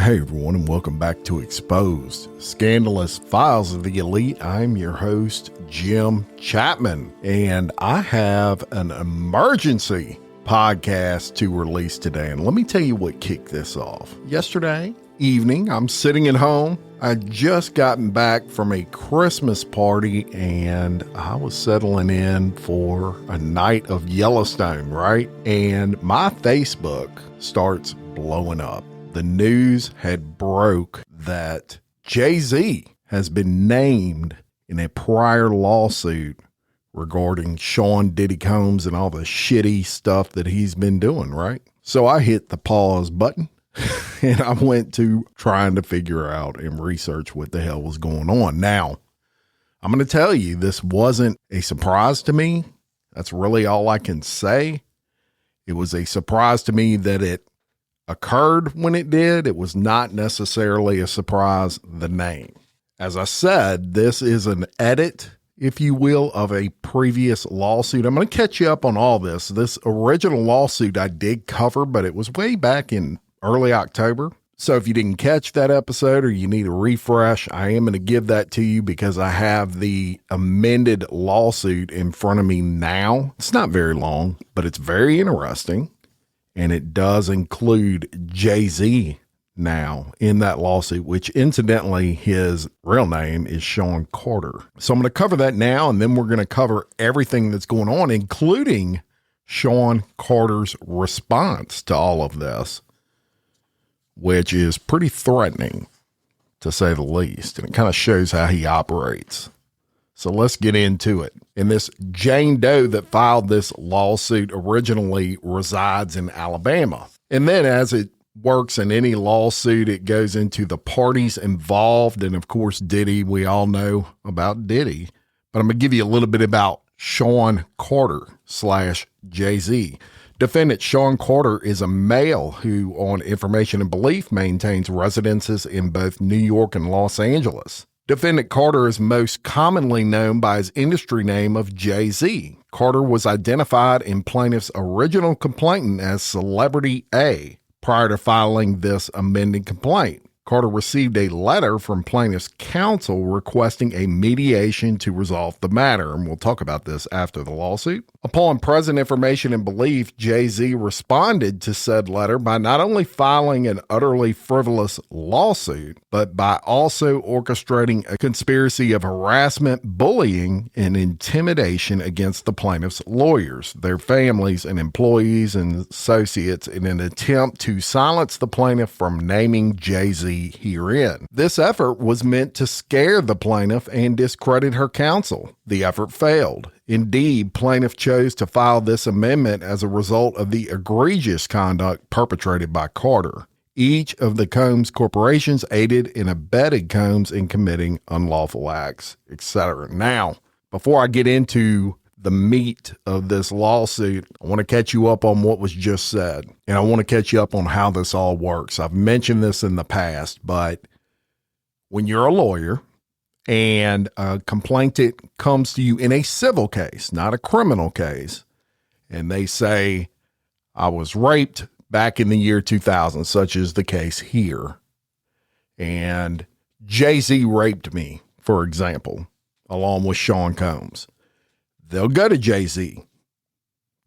Hey everyone, and welcome back to Exposed, Scandalous Files of the Elite. I'm your host, Jim Chapman, and I have an emergency podcast to release today. And let me tell you what kicked this off. Yesterday evening, I'm sitting at home. I'd just gotten back from a Christmas party, and I was settling in for a night of Yellowstone, right? And my Facebook starts blowing up. The news had broke that Jay-Z has been named in a prior lawsuit regarding Sean Diddy Combs and all the shitty stuff that he's been doing, right? So I hit the pause button and I went to trying to figure out and research what the hell was going on. Now, I'm going to tell you, this wasn't a surprise to me. That's really all I can say. It was a surprise to me that it occurred when it did. It was not necessarily a surprise, the name. As I said, this is an edit, if you will, of a previous lawsuit. I'm going to catch you up on all this. This original lawsuit I did cover, but it was way back in early October. So if you didn't catch that episode or you need a refresh, I am going to give that to you because I have the amended lawsuit in front of me now. It's not very long, but it's very interesting. And it does include Jay-Z now in that lawsuit, which incidentally, his real name is Sean Carter. So I'm going to cover that now, and then we're going to cover everything that's going on, including Sean Carter's response to all of this, which is pretty threatening, to say the least. And it kind of shows how he operates. So let's get into it. And this Jane Doe that filed this lawsuit originally resides in Alabama. And then as it works in any lawsuit, it goes into the parties involved. And of course, Diddy, we all know about Diddy. But I'm going to give you a little bit about Sean Carter / Jay-Z. Defendant Sean Carter is a male who, on information and belief, maintains residences in both New York and Los Angeles. Defendant Carter is most commonly known by his industry name of Jay-Z. Carter was identified in plaintiff's original complaint as Celebrity A prior to filing this amended complaint. Carter received a letter from plaintiff's counsel requesting a mediation to resolve the matter, and we'll talk about this after the lawsuit. Upon present information and belief, Jay-Z responded to said letter by not only filing an utterly frivolous lawsuit, but by also orchestrating a conspiracy of harassment, bullying, and intimidation against the plaintiff's lawyers, their families, and employees and associates in an attempt to silence the plaintiff from naming Jay-Z herein. This effort was meant to scare the plaintiff and discredit her counsel. The effort failed. Indeed, plaintiff chose to file this amendment as a result of the egregious conduct perpetrated by Carter. Each of the Combs corporations aided and abetted Combs in committing unlawful acts, etc. Now, before I get into the meat of this lawsuit, I want to catch you up on what was just said, and I want to catch you up on how this all works. I've mentioned this in the past, but when you're a lawyer and a complainant comes to you in a civil case, not a criminal case, and they say, I was raped back in the year 2000, such is the case here, and Jay-Z raped me, for example, along with Sean Combs. They'll go to Jay-Z,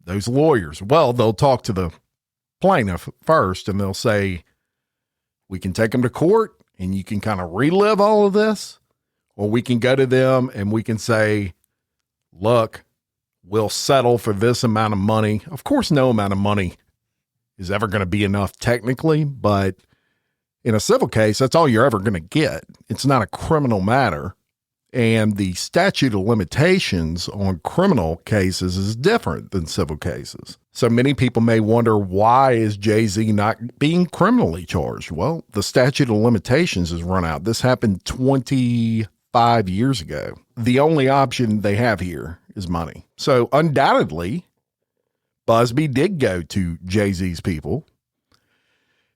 those lawyers. Well, they'll talk to the plaintiff first and they'll say, we can take them to court and you can kind of relive all of this, or we can go to them and we can say, look, we'll settle for this amount of money. Of course, no amount of money is ever going to be enough technically, but in a civil case, that's all you're ever going to get. It's not a criminal matter. And the statute of limitations on criminal cases is different than civil cases. So many people may wonder, why is Jay-Z not being criminally charged? Well, the statute of limitations has run out. This happened 25 years ago. The only option they have here is money. So undoubtedly, Busby did go to Jay-Z's people.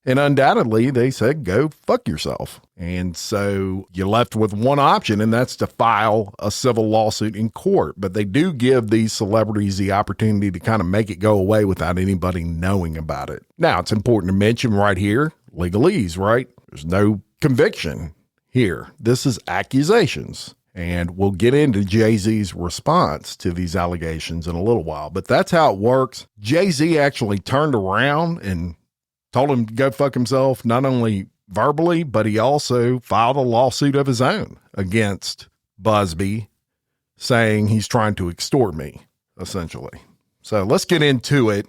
And undoubtedly, they said, go fuck yourself. And so you're left with one option, and that's to file a civil lawsuit in court. But they do give these celebrities the opportunity to kind of make it go away without anybody knowing about it. Now, it's important to mention right here, legalese, right? There's no conviction here. This is accusations. And we'll get into Jay-Z's response to these allegations in a little while. But that's how it works. Jay-Z actually turned around and told him to go fuck himself, not only verbally, but he also filed a lawsuit of his own against Busby, saying he's trying to extort me, essentially. So let's get into it.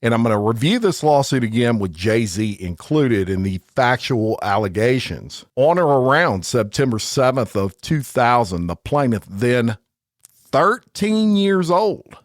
And I'm going to review this lawsuit again with Jay-Z included in the factual allegations. On or around September 7th of 2000, the plaintiff, then 13 years old,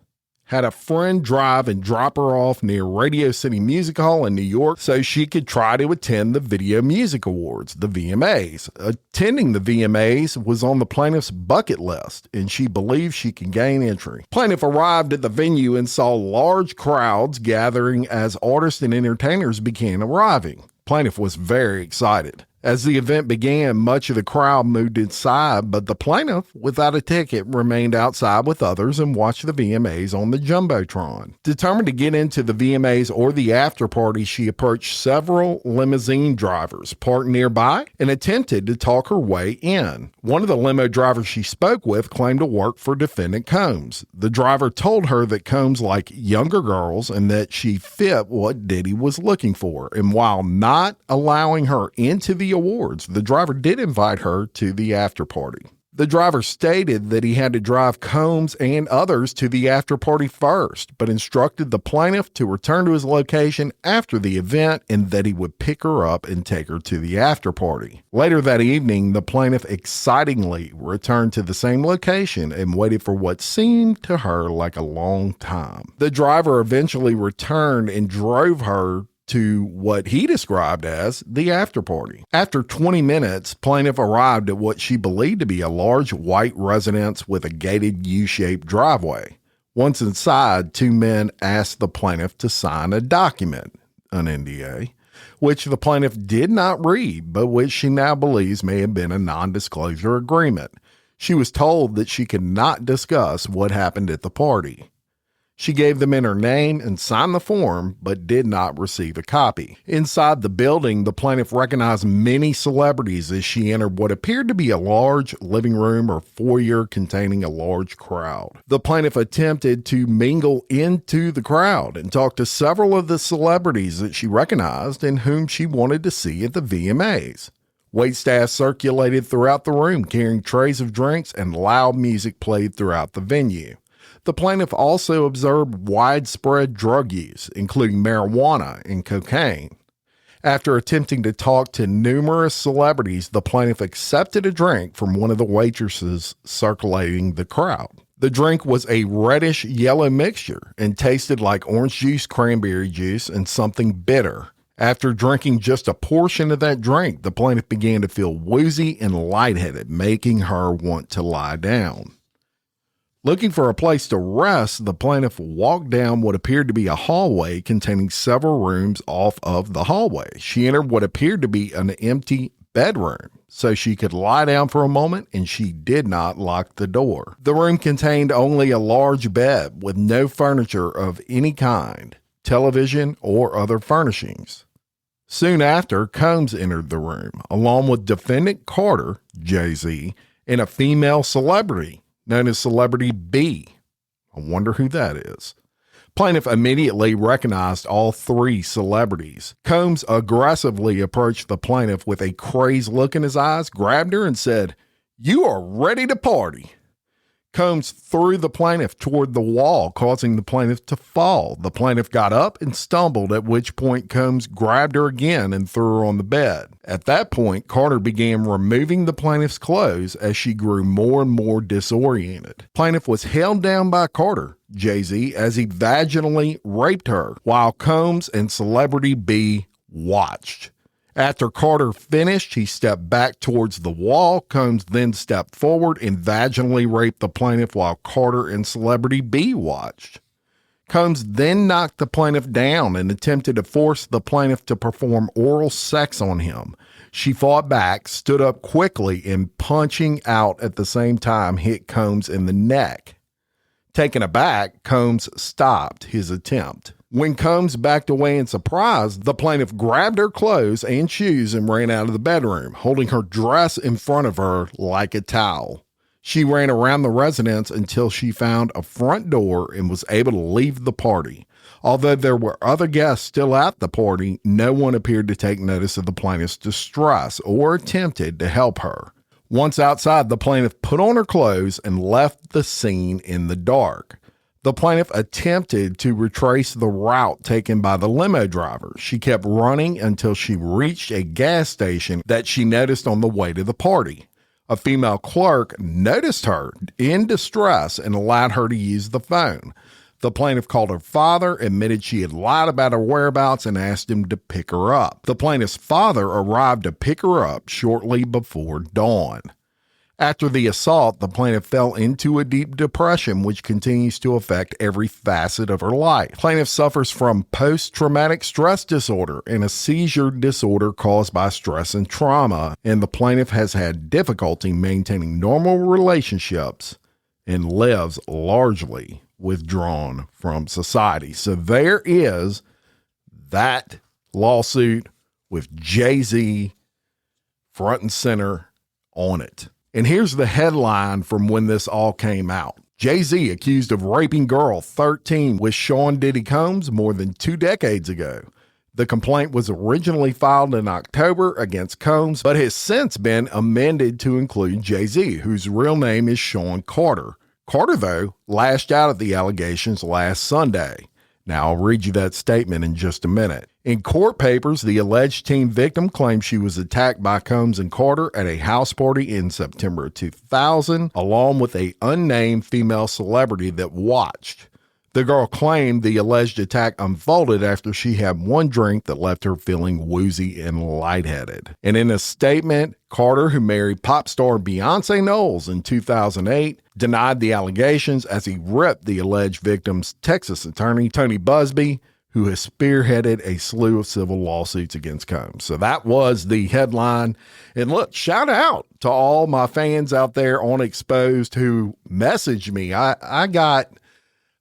had a friend drive and drop her off near Radio City Music Hall in New York so she could try to attend the Video Music Awards, the VMAs. Attending the VMAs was on the plaintiff's bucket list, and she believed she could gain entry. Plaintiff arrived at the venue and saw large crowds gathering as artists and entertainers began arriving. Plaintiff was very excited. As the event began, much of the crowd moved inside, but the plaintiff, without a ticket, remained outside with others and watched the VMAs on the Jumbotron. Determined to get into the VMAs or the after party, she approached several limousine drivers parked nearby and attempted to talk her way in. One of the limo drivers she spoke with claimed to work for defendant Combs. The driver told her that Combs liked younger girls and that she fit what Diddy was looking for. And while not allowing her into the awards, the driver did invite her to the after party. The driver stated that he had to drive Combs and others to the after party first, but instructed the plaintiff to return to his location after the event and that he would pick her up and take her to the after party. Later that evening, the plaintiff excitingly returned to the same location and waited for what seemed to her like a long time. The driver eventually returned and drove her to what he described as the after party. After 20 minutes, plaintiff arrived at what she believed to be a large white residence with a gated U-shaped driveway. Once inside, two men asked the plaintiff to sign a document, an NDA, which the plaintiff did not read, but which she now believes may have been a non-disclosure agreement. She was told that she could not discuss what happened at the party. She gave them in her name and signed the form, but did not receive a copy. Inside the building, the plaintiff recognized many celebrities as she entered what appeared to be a large living room or foyer containing a large crowd. The plaintiff attempted to mingle into the crowd and talk to several of the celebrities that she recognized and whom she wanted to see at the VMAs. Waitstaff circulated throughout the room carrying trays of drinks, and loud music played throughout the venue. The plaintiff also observed widespread drug use, including marijuana and cocaine. After attempting to talk to numerous celebrities, the plaintiff accepted a drink from one of the waitresses circulating the crowd. The drink was a reddish yellow mixture and tasted like orange juice, cranberry juice, and something bitter. After drinking just a portion of that drink, the plaintiff began to feel woozy and lightheaded, making her want to lie down. Looking for a place to rest, the plaintiff walked down what appeared to be a hallway containing several rooms off of the hallway. She entered what appeared to be an empty bedroom, so she could lie down for a moment, and she did not lock the door. The room contained only a large bed with no furniture of any kind, television, or other furnishings. Soon after, Combs entered the room, along with defendant Carter, Jay-Z, and a female celebrity known as Celebrity B. I wonder who that is. Plaintiff immediately recognized all three celebrities. Combs aggressively approached the plaintiff with a crazed look in his eyes, grabbed her, and said, "You are ready to party." Combs threw the plaintiff toward the wall, causing the plaintiff to fall. The plaintiff got up and stumbled, at which point Combs grabbed her again and threw her on the bed. At that point, Carter began removing the plaintiff's clothes as she grew more and more disoriented. Plaintiff was held down by Carter, Jay-Z, as he vaginally raped her, while Combs and Celebrity B watched. After Carter finished, he stepped back towards the wall. Combs then stepped forward and vaginally raped the plaintiff while Carter and Celebrity B watched. Combs then knocked the plaintiff down and attempted to force the plaintiff to perform oral sex on him. She fought back, stood up quickly, and punching out at the same time hit Combs in the neck. Taken aback, Combs stopped his attempt. When Combs backed away in surprise, the plaintiff grabbed her clothes and shoes and ran out of the bedroom, holding her dress in front of her like a towel. She ran around the residence until she found a front door and was able to leave the party. Although there were other guests still at the party, no one appeared to take notice of the plaintiff's distress or attempted to help her. Once outside, the plaintiff put on her clothes and left the scene in the dark. The plaintiff attempted to retrace the route taken by the limo driver. She kept running until she reached a gas station that she noticed on the way to the party. A female clerk noticed her in distress and allowed her to use the phone. The plaintiff called her father, admitted she had lied about her whereabouts, and asked him to pick her up. The plaintiff's father arrived to pick her up shortly before dawn. After the assault, the plaintiff fell into a deep depression, which continues to affect every facet of her life. Plaintiff suffers from post-traumatic stress disorder and a seizure disorder caused by stress and trauma, and the plaintiff has had difficulty maintaining normal relationships and lives largely withdrawn from society. So there is that lawsuit with Jay-Z front and center on it. And here's the headline from when this all came out. Jay-Z accused of raping girl 13 with Sean Diddy Combs more than 2 decades ago. The complaint was originally filed in October against Combs, but has since been amended to include Jay-Z, whose real name is Sean Carter. Carter, though, lashed out at the allegations last Sunday. Now, I'll read you that statement in just a minute. In court papers, the alleged teen victim claimed she was attacked by Combs and Carter at a house party in September 2000, along with an unnamed female celebrity that watched. The girl claimed the alleged attack unfolded after she had one drink that left her feeling woozy and lightheaded. And in a statement, Carter, who married pop star Beyonce Knowles in 2008, denied the allegations as he ripped the alleged victim's Texas attorney, Tony Busby, who has spearheaded a slew of civil lawsuits against Combs. So that was the headline. And look, shout out to all my fans out there on Exposed who messaged me.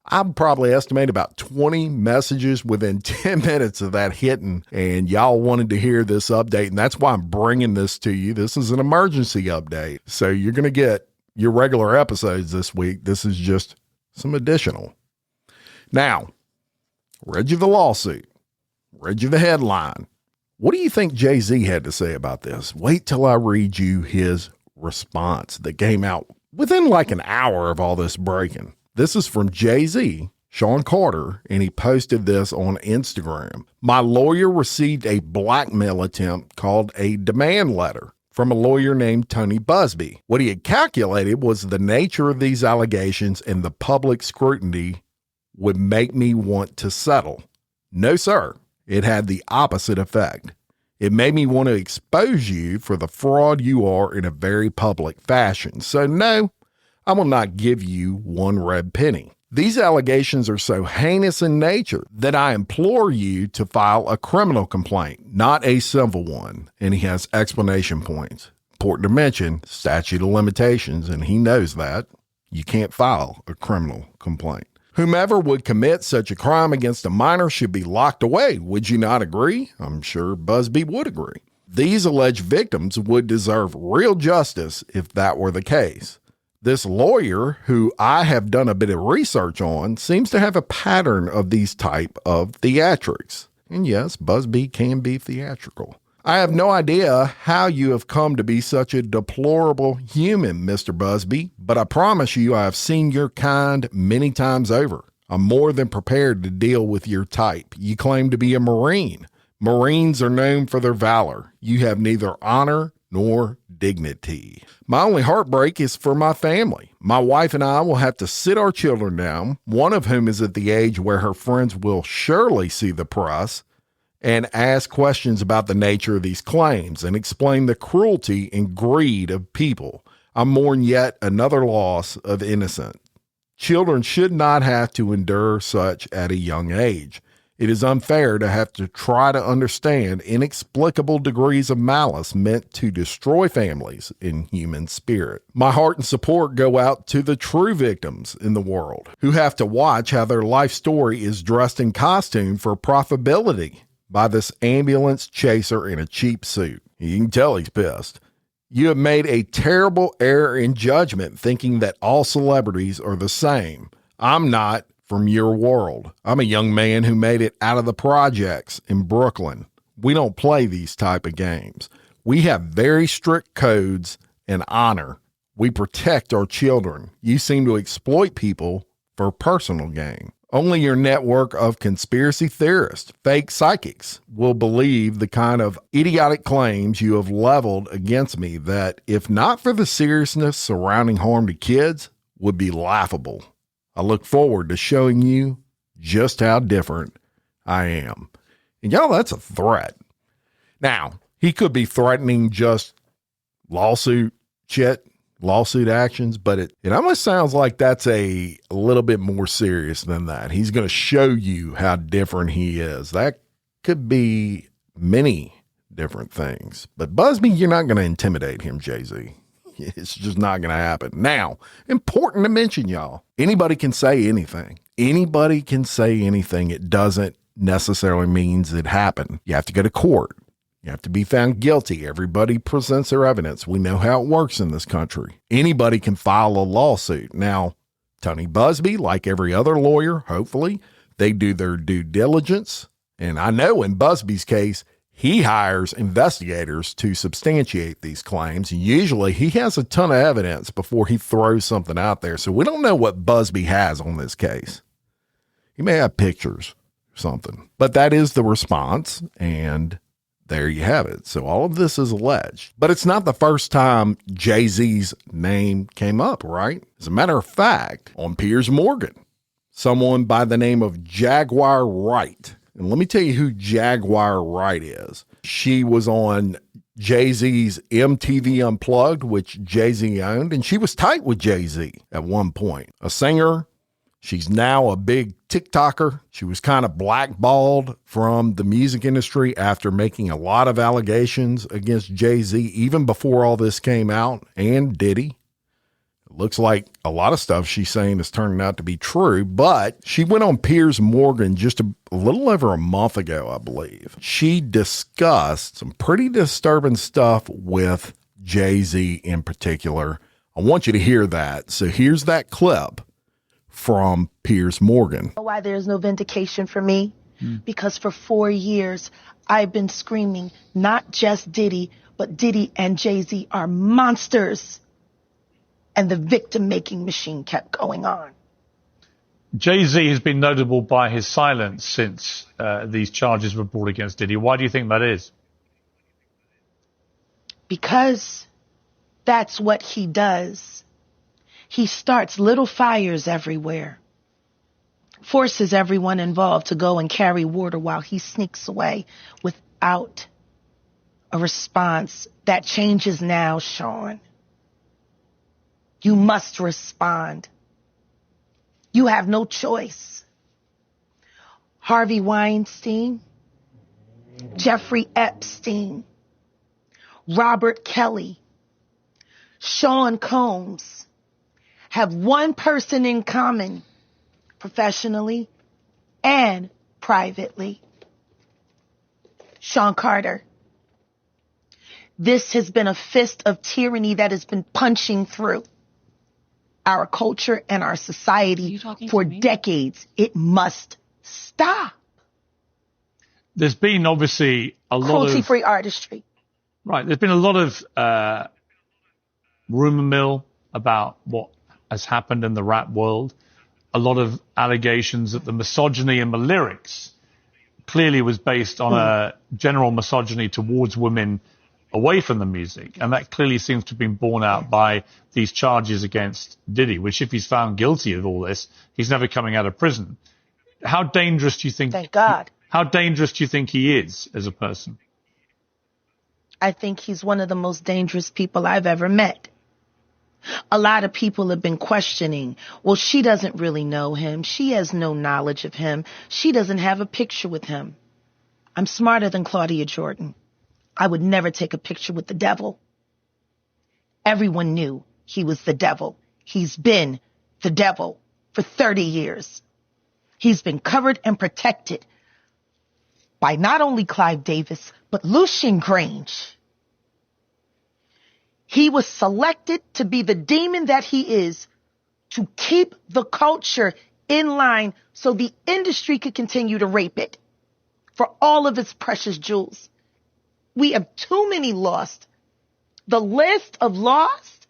I'd probably estimate about 20 messages within 10 minutes of that hitting, and y'all wanted to hear this update, and that's why I'm bringing this to you. This is an emergency update, so you're going to get your regular episodes this week. This is just some additional. Now, read you the lawsuit, read you the headline. What do you think Jay-Z had to say about this? Wait till I read you his response that came out within like an hour of all this breaking. This is from Jay-Z, Sean Carter, and he posted this on Instagram. My lawyer received a blackmail attempt called a demand letter from a lawyer named Tony Busby. What he had calculated was the nature of these allegations and the public scrutiny would make me want to settle. No, sir. It had the opposite effect. It made me want to expose you for the fraud you are in a very public fashion. So no, I will not give you one red penny. These allegations are so heinous in nature that I implore you to file a criminal complaint, not a civil one. And he has explanation points. Important to mention, statute of limitations, and he knows that. You can't file a criminal complaint. Whomever would commit such a crime against a minor should be locked away. Would you not agree? I'm sure Busby would agree. These alleged victims would deserve real justice if that were the case. This lawyer, who I have done a bit of research on, seems to have a pattern of these type of theatrics. And yes, Busby can be theatrical. I have no idea how you have come to be such a deplorable human, Mr. Busby, but I promise you I have seen your kind many times over. I'm more than prepared to deal with your type. You claim to be a Marine. Marines are known for their valor. You have neither honor nor dignity. My only heartbreak is for my family. My wife and I will have to sit our children down, one of whom is at the age where her friends will surely see the press, and ask questions about the nature of these claims and explain the cruelty and greed of people. I mourn yet another loss of innocence. Children should not have to endure such at a young age. It is unfair to have to try to understand inexplicable degrees of malice meant to destroy families in human spirit. My heart and support go out to the true victims in the world who have to watch how their life story is dressed in costume for profitability by this ambulance chaser in a cheap suit. You can tell he's pissed. You have made a terrible error in judgment thinking that all celebrities are the same. I'm not from your world. I'm a young man who made it out of the projects in Brooklyn. We don't play these type of games. We have very strict codes and honor. We protect our children. You seem to exploit people for personal gain. Only your network of conspiracy theorists, fake psychics, will believe the kind of idiotic claims you have leveled against me that, if not for the seriousness surrounding harm to kids, would be laughable. I look forward to showing you just how different I am. And y'all, that's a threat. Now, he could be threatening just lawsuit actions, but it almost sounds like that's a little bit more serious than that. He's going to show you how different he is. That could be many different things. But Busby, you're not going to intimidate him, Jay-Z. It's just not going to happen. Now, important to mention, y'all, anybody can say anything. Anybody can say anything. It doesn't necessarily means it happened. You have to go to court. You have to be found guilty. Everybody presents their evidence. We know how it works in this country. Anybody can file a lawsuit. Now, Tony Busby, like every other lawyer, hopefully, they do their due diligence. And I know in Busby's case, he hires investigators to substantiate these claims. Usually he has a ton of evidence before he throws something out there. So we don't know what Busby has on this case. He may have pictures or something, but that is the response. And there you have it. So all of this is alleged, but it's not the first time Jay-Z's name came up, right? As a matter of fact, on Piers Morgan, someone by the name of Jaguar Wright. And let me tell you who Jaguar Wright is. She was on Jay-Z's MTV Unplugged, which Jay-Z owned, and she was tight with Jay-Z at one point. A singer. She's now a big TikToker. She was kind of blackballed from the music industry after making a lot of allegations against Jay-Z, even before all this came out, and Diddy. It looks like a lot of stuff she's saying is turning out to be true, but she went on Piers Morgan just a little over a month ago, I believe. She discussed some pretty disturbing stuff with Jay-Z in particular. I want you to hear that. So here's that clip from Piers Morgan. Why there's no vindication for me? Because for 4 years, I've been screaming, not just Diddy, but Diddy and Jay-Z are monsters. And the victim-making machine kept going on. Jay-Z has been notable by his silence since these charges were brought against Diddy. Why do you think that is? Because that's what he does. He starts little fires everywhere, forces everyone involved to go and carry water while he sneaks away without a response. That changes now, Sean. You must respond. You have no choice. Harvey Weinstein, Jeffrey Epstein, Robert Kelly, Sean Combs have one person in common, professionally and privately. Sean Carter. This has been a fist of tyranny that has been punching through our culture and our society for decades. It must stop. There's been obviously a lot of cruelty-free artistry. Right. There's been a lot of rumor mill about what has happened in the rap world. A lot of allegations that the misogyny in the lyrics clearly was based on a general misogyny towards women away from the music. And that clearly seems to have been borne out by these charges against Diddy, which if he's found guilty of all this, he's never coming out of prison. How dangerous do you think? Thank God. How dangerous do you think he is as a person? I think he's one of the most dangerous people I've ever met. A lot of people have been questioning, well, she doesn't really know him. She has no knowledge of him. She doesn't have a picture with him. I'm smarter than Claudia Jordan. I would never take a picture with the devil. Everyone knew he was the devil. He's been the devil for 30 years. He's been covered and protected by not only Clive Davis, but Lucian Grange. He was selected to be the demon that he is, to keep the culture in line so the industry could continue to rape it for all of its precious jewels. We have too many lost. The list of lost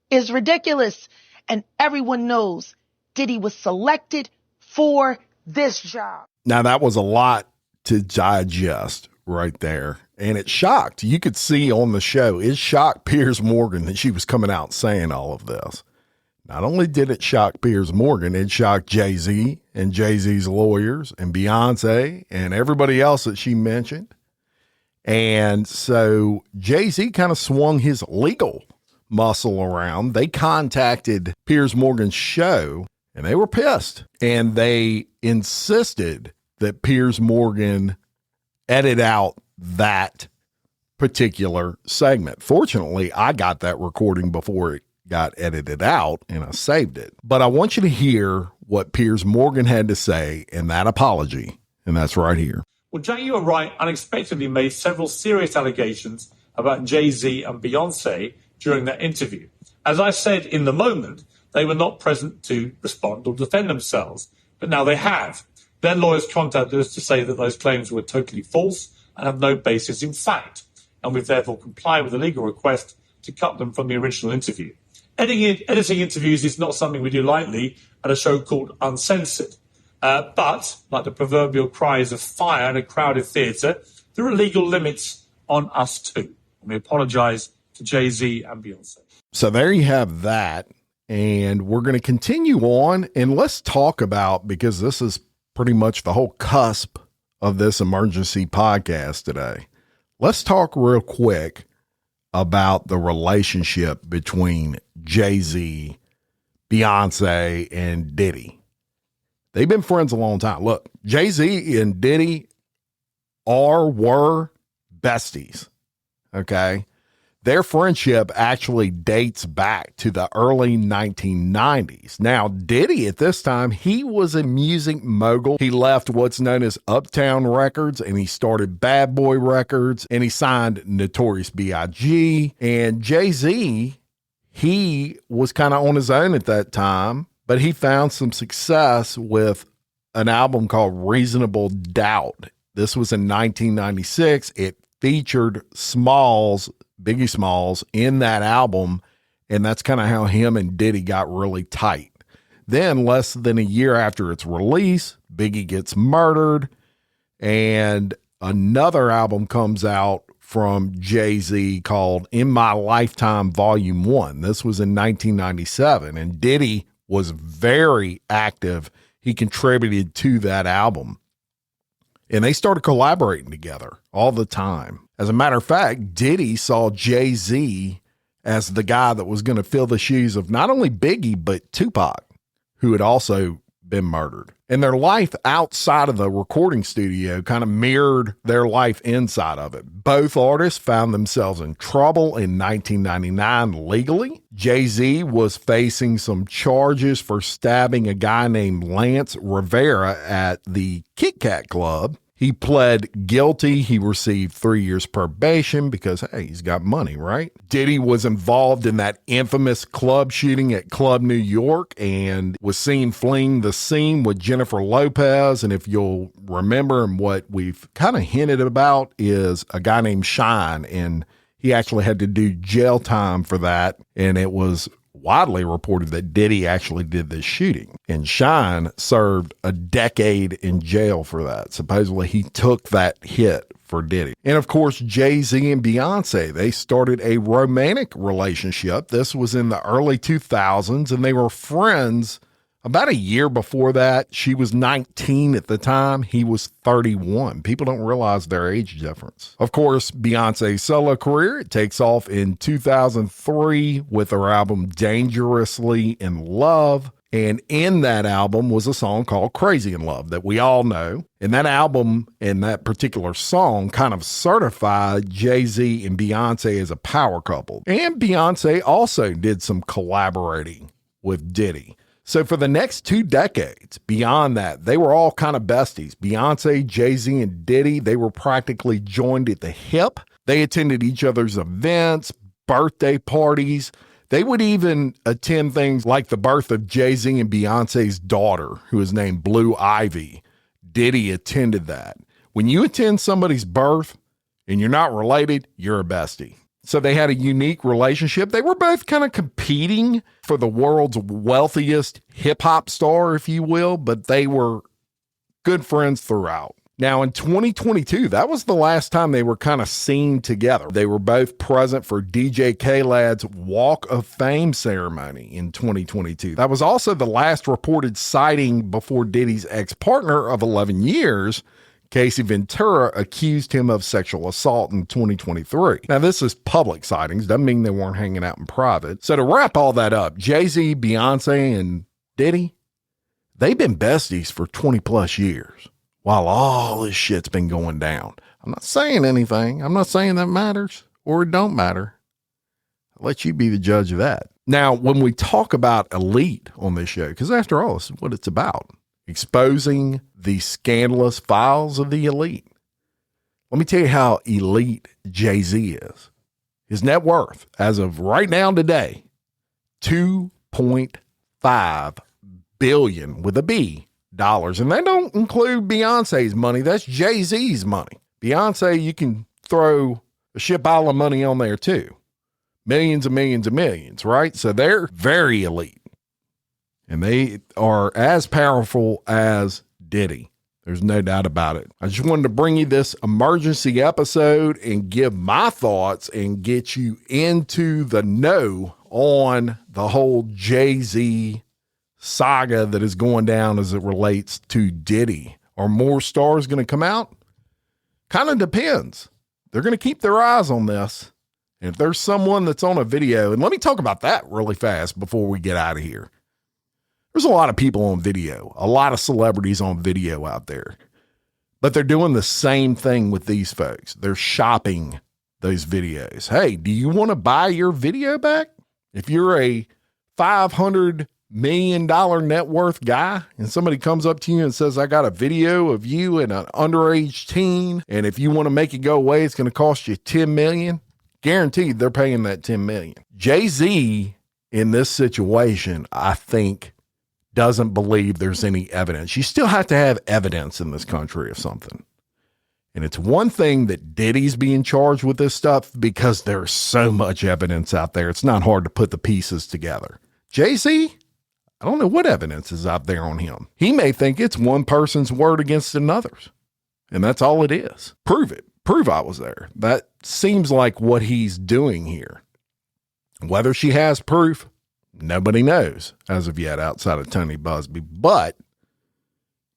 is ridiculous. And everyone knows Diddy was selected for this job. Now, that was a lot to digest right there. And it shocked. You could see on the show, it shocked Piers Morgan that she was coming out saying all of this. Not only did it shock Piers Morgan, it shocked Jay-Z and Jay-Z's lawyers and Beyonce and everybody else that she mentioned. And so Jay-Z kind of swung his legal muscle around. They contacted Piers Morgan's show and they were pissed. And they insisted that Piers Morgan edit out that particular segment. Fortunately, I got that recording before it got edited out and I saved it. But I want you to hear what Piers Morgan had to say in that apology. And that's right here. Well, Jaguar and Wright unexpectedly made several serious allegations about Jay-Z and Beyonce during that interview. As I said in the moment, they were not present to respond or defend themselves, but now they have. Their lawyers contacted us to say that those claims were totally false and have no basis in fact, and we've therefore complied with the legal request to cut them from the original interview. Editing interviews is not something we do lightly at a show called Uncensored. But, like the proverbial cries of fire in a crowded theatre, there are legal limits on us too. And we apologise to Jay-Z and Beyonce. So there you have that. And we're going to continue on. And let's talk about, because this is pretty much the whole cusp of this emergency podcast today. Let's talk real quick about the relationship between Jay-Z, Beyonce, and Diddy. They've been friends a long time. Look, Jay-Z and Diddy were besties. Okay. Their friendship actually dates back to the early 1990s. Now, Diddy at this time, he was a music mogul. He left what's known as Uptown Records and he started Bad Boy Records and he signed Notorious B.I.G. And Jay-Z, he was kind of on his own at that time, but he found some success with an album called Reasonable Doubt. This was in 1996. It featured Biggie Smalls in that album, and that's kind of how him and Diddy got really tight. Then, less than a year after its release, Biggie gets murdered, and another album comes out from Jay-Z called In My Lifetime Volume 1. This was in 1997, and Diddy was very active. He contributed to that album. And they started collaborating together all the time. As a matter of fact, Diddy saw Jay-Z as the guy that was going to fill the shoes of not only Biggie, but Tupac, who had also been murdered. And their life outside of the recording studio kind of mirrored their life inside of it. Both artists found themselves in trouble in 1999 legally. Jay-Z was facing some charges for stabbing a guy named Lance Rivera at the Kit Kat Club. He pled guilty. He received 3 years probation because, hey, he's got money, right? Diddy was involved in that infamous club shooting at Club New York and was seen fleeing the scene with Jennifer Lopez. And if you'll remember, and what we've kind of hinted about is a guy named Shine, and he actually had to do jail time for that. And it was widely reported that Diddy actually did this shooting, and Shine served a decade in jail for that. Supposedly he took that hit for Diddy. And of course, Jay-Z and Beyonce, they started a romantic relationship. This was in the early 2000s, and they were friends About a year before that, she was 19 at the time. He was 31. People don't realize their age difference. Of course, Beyonce's solo career, it takes off in 2003 with her album Dangerously in Love. And in that album was a song called Crazy in Love that we all know. And that album and that particular song kind of certified Jay-Z and Beyonce as a power couple. And Beyonce also did some collaborating with Diddy. So for the next 2 decades, beyond that, they were all kind of besties. Beyonce, Jay-Z, and Diddy, they were practically joined at the hip. They attended each other's events, birthday parties. They would even attend things like the birth of Jay-Z and Beyonce's daughter, who is named Blue Ivy. Diddy attended that. When you attend somebody's birth and you're not related, you're a bestie. So they had a unique relationship. They were both kind of competing for the world's wealthiest hip hop star, if you will, but they were good friends throughout. Now in 2022, that was the last time they were kind of seen together. They were both present for DJ Khaled's Walk of Fame ceremony in 2022. That was also the last reported sighting before Diddy's ex-partner of 11 years, Casey Ventura, accused him of sexual assault in 2023. Now, this is public sightings. Doesn't mean they weren't hanging out in private. So to wrap all that up, Jay-Z, Beyonce, and Diddy, they've been besties for 20 plus years while all this shit's been going down. I'm not saying anything. I'm not saying that matters or it don't matter. I'll let you be the judge of that. Now, when we talk about elite on this show, because after all, this is what it's about. Exposing the scandalous files of the elite. Let me tell you how elite Jay-Z is. His net worth, as of right now today, $2.5 billion with a B dollars. And that don't include Beyonce's money. That's Jay-Z's money. Beyonce, you can throw a shit pile of money on there too. Millions and millions and millions, right? So they're very elite. And they are as powerful as Diddy. There's no doubt about it. I just wanted to bring you this emergency episode and give my thoughts and get you into the know on the whole Jay-Z saga that is going down as it relates to Diddy. Are more stars going to come out? Kind of depends. They're going to keep their eyes on this. And if there's someone that's on a video, and let me talk about that really fast before we get out of here. There's a lot of people on video, a lot of celebrities on video out there, but they're doing the same thing with these folks. They're shopping those videos. Hey, do you want to buy your video back? If you're a $500 million net worth guy and somebody comes up to you and says, I got a video of you and an underage teen, and if you want to make it go away, it's going to cost you $10 million. Guaranteed they're paying that $10 million. Jay-Z in this situation, I think, doesn't believe there's any evidence. You still have to have evidence in this country of something. And it's one thing that Diddy's being charged with this stuff because there's so much evidence out there. It's not hard to put the pieces together. Jay-Z, I don't know what evidence is out there on him. He may think it's one person's word against another's. And that's all it is. Prove it. Prove I was there. That seems like what he's doing here. Whether she has proof, nobody knows as of yet outside of Tony Busby, but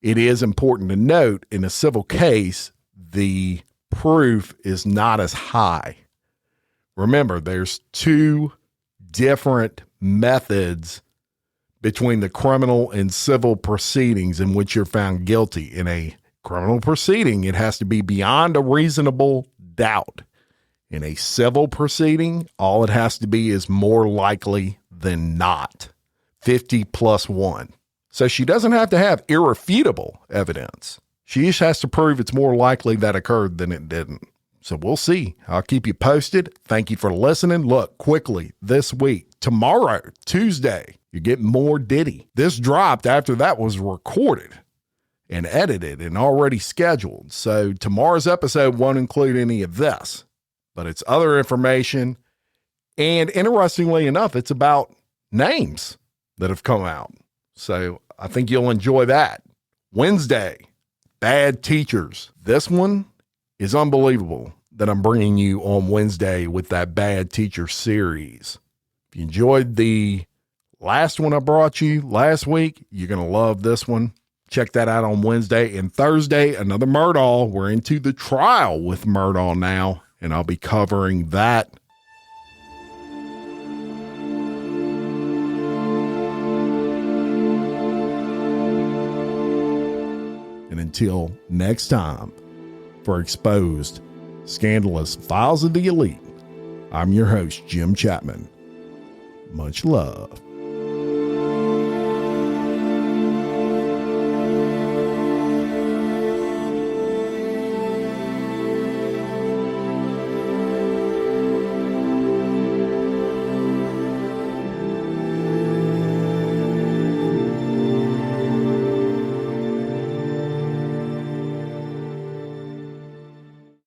it is important to note in a civil case, the proof is not as high. Remember, there's 2 different methods between the criminal and civil proceedings in which you're found guilty. In a criminal proceeding, it has to be beyond a reasonable doubt. In a civil proceeding, all it has to be is more likely than not. 50 plus 1. So she doesn't have to have irrefutable evidence. She just has to prove it's more likely that occurred than it didn't. So we'll see. I'll keep you posted. Thank you for listening. Look, quickly this week, tomorrow, Tuesday, you get more Diddy. This dropped after that was recorded and edited and already scheduled. So tomorrow's episode won't include any of this, but it's other information. And interestingly enough, it's about names that have come out. So I think you'll enjoy that. Wednesday, bad teachers. This one is unbelievable that I'm bringing you on Wednesday with that bad teacher series. If you enjoyed the last one I brought you last week, you're going to love this one. Check that out on Wednesday. And Thursday, another Murdaugh. We're into the trial with Murdaugh now, and I'll be covering that. And until next time, for Exposed, Scandalous Files of the Elite, I'm your host, Jim Chapman. Much love.